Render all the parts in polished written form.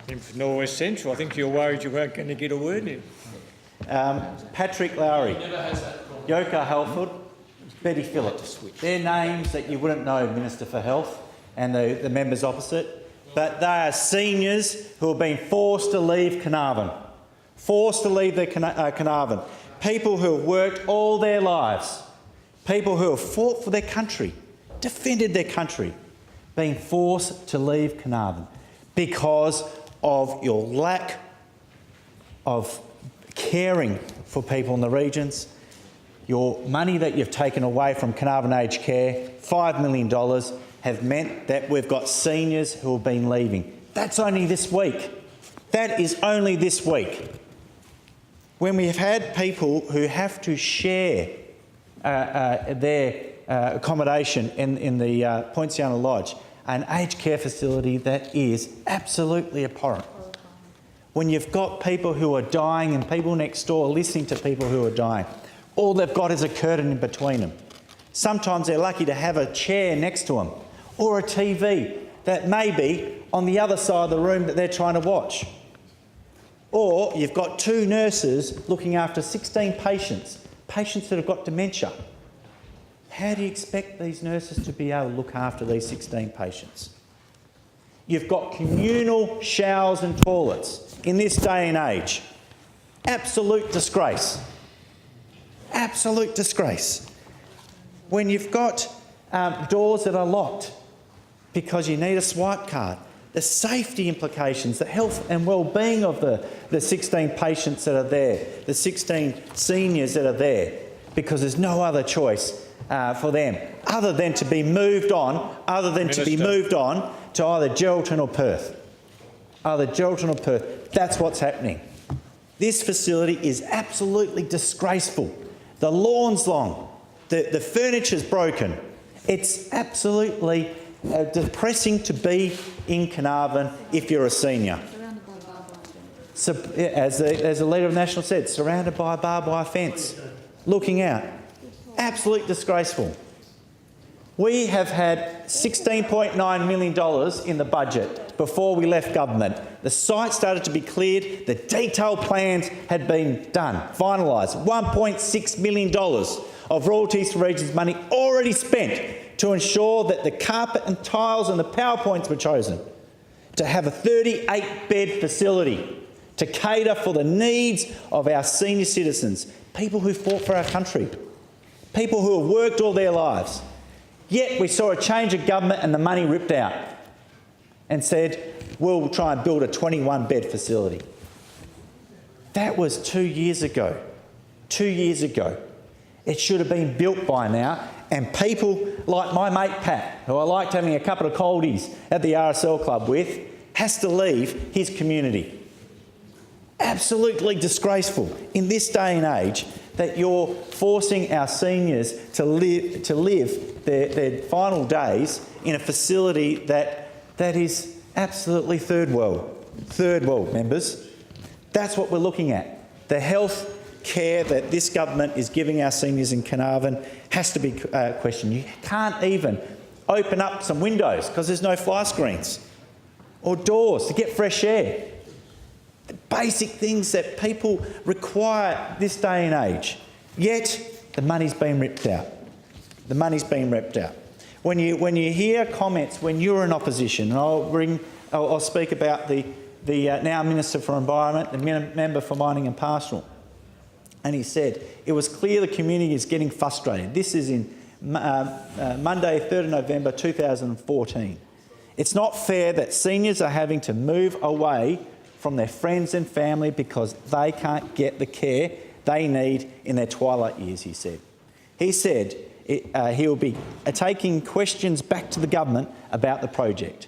In North Central, I think you're worried you weren't going to get a word in. Patrick Lowry, Yoka Halford, Betty Phillips. They're names that you wouldn't know, Minister for Health, and the members opposite, but they are seniors who have been forced to leave Carnarvon. Forced to leave Carnarvon. People who have worked all their lives. People who have fought for their country, defended their country, being forced to leave Carnarvon because of your lack of caring for people in the regions. Your money that you've taken away from Carnarvon Aged Care, $5 million, have meant that we've got seniors who have been leaving. That's only this week. That is only this week. When we have had people who have to share their accommodation in the Poinciana Lodge, an aged care facility that is absolutely abhorrent. When you've got people who are dying and people next door listening to people who are dying, all they've got is a curtain in between them. Sometimes they're lucky to have a chair next to them or a TV that may be on the other side of the room that they're trying to watch. Or you've got 2 nurses looking after 16 patients that have got dementia. How do you expect these nurses to be able to look after these 16 patients? You've got communal showers and toilets in this day and age. Absolute disgrace. Absolute disgrace. When you've got doors that are locked because you need a swipe card, the safety implications, the health and well-being of the 16 patients that are there, the 16 seniors that are there, because there's no other choice for them other than to be moved on, to either Geraldton or Perth. That's what's happening. This facility is absolutely disgraceful. The lawn's long, the furniture's broken. It's absolutely depressing to be in Carnarvon if you're a senior. So, as the Leader of the National said, surrounded by a barbed wire fence, looking out. Absolutely disgraceful. We have had $16.9 million in the budget before we left government. The site started to be cleared, the detailed plans had been done, finalised. $1.6 million of royalties to regions money already spent to ensure that the carpet and tiles and the PowerPoints were chosen to have a 38-bed facility to cater for the needs of our senior citizens, people who fought for our country, people who have worked all their lives. Yet we saw a change of government and the money ripped out and said, we'll try and build a 21-bed facility. That was 2 years ago. 2 years ago. It should have been built by now, and people like my mate Pat, who I liked having a couple of coldies at the RSL club with, has to leave his community. Absolutely disgraceful in this day and age that you're forcing our seniors to live their final days in a facility that is absolutely third world members. That's what we're looking at. The health care that this government is giving our seniors in Carnarvon has to be questioned. You can't even open up some windows because there's no fly screens or doors to get fresh air. The basic things that people require this day and age. Yet the money's been ripped out. The money's been ripped out. When you hear comments when you're in opposition, and I'll speak about the now Minister for Environment, the Member for Mining and Pastoral, and he said it was clear the community is getting frustrated. This is in Monday, 3rd of November 2014. It's not fair that seniors are having to move away from their friends and family because they can't get the care they need in their twilight years, he said. He said he'll be taking questions back to the government about the project.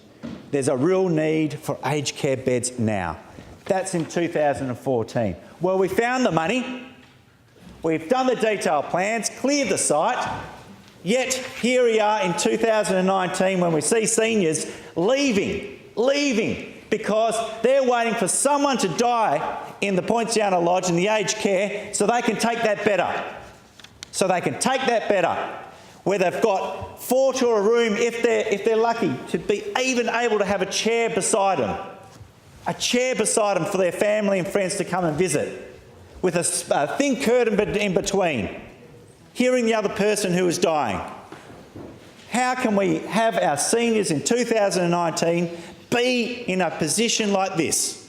There's a real need for aged care beds now. That's in 2014. Well, we found the money. We've done the detailed plans, cleared the site, yet here we are in 2019 when we see seniors leaving because they're waiting for someone to die in the Poinciana Lodge in the aged care so they can take that bed up. Where they've got 4 to a room if they're lucky to be even able to have a chair beside them. a chair beside them for their family and friends to come and visit, with a thin curtain in between, hearing the other person who is dying. How can we have our seniors in 2019 be in a position like this?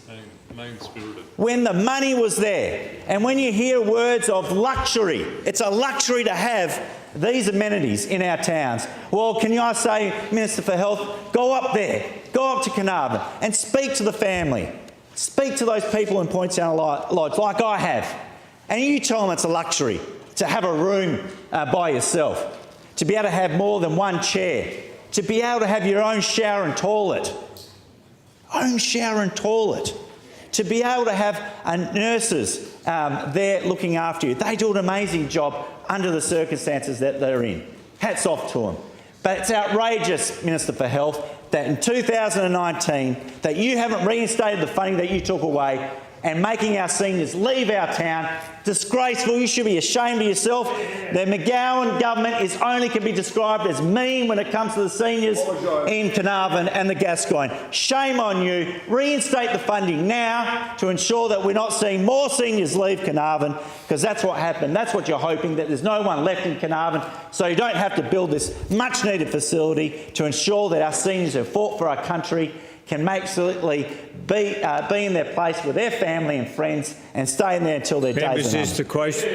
Mean-spirited. When the money was there, and when you hear words of luxury, it's a luxury to have these amenities in our towns. Well, can I say, Minister for Health, go up there, go up to Carnarvon and speak to the family. Speak to those people in Pointstown Lodge like I have. And you tell them it's a luxury to have a room by yourself, to be able to have more than one chair, to be able to have your own shower and toilet. Own shower and toilet. To be able to have nurses there looking after you. They do an amazing job under the circumstances that they're in. Hats off to them. But it's outrageous, Minister for Health, that in 2019 that you haven't reinstated the funding that you took away and making our seniors leave our town. Disgraceful. You should be ashamed of yourself. The McGowan government can be described as mean when it comes to the seniors in Carnarvon and the Gascoyne. Shame on you. Reinstate the funding now to ensure that we're not seeing more seniors leave Carnarvon, because that's what happened. That's what you're hoping, that there's no one left in Carnarvon, so you don't have to build this much-needed facility to ensure that our seniors who fought for our country can absolutely be in their place with their family and friends and stay in there until their days are numbered. Members, is the question.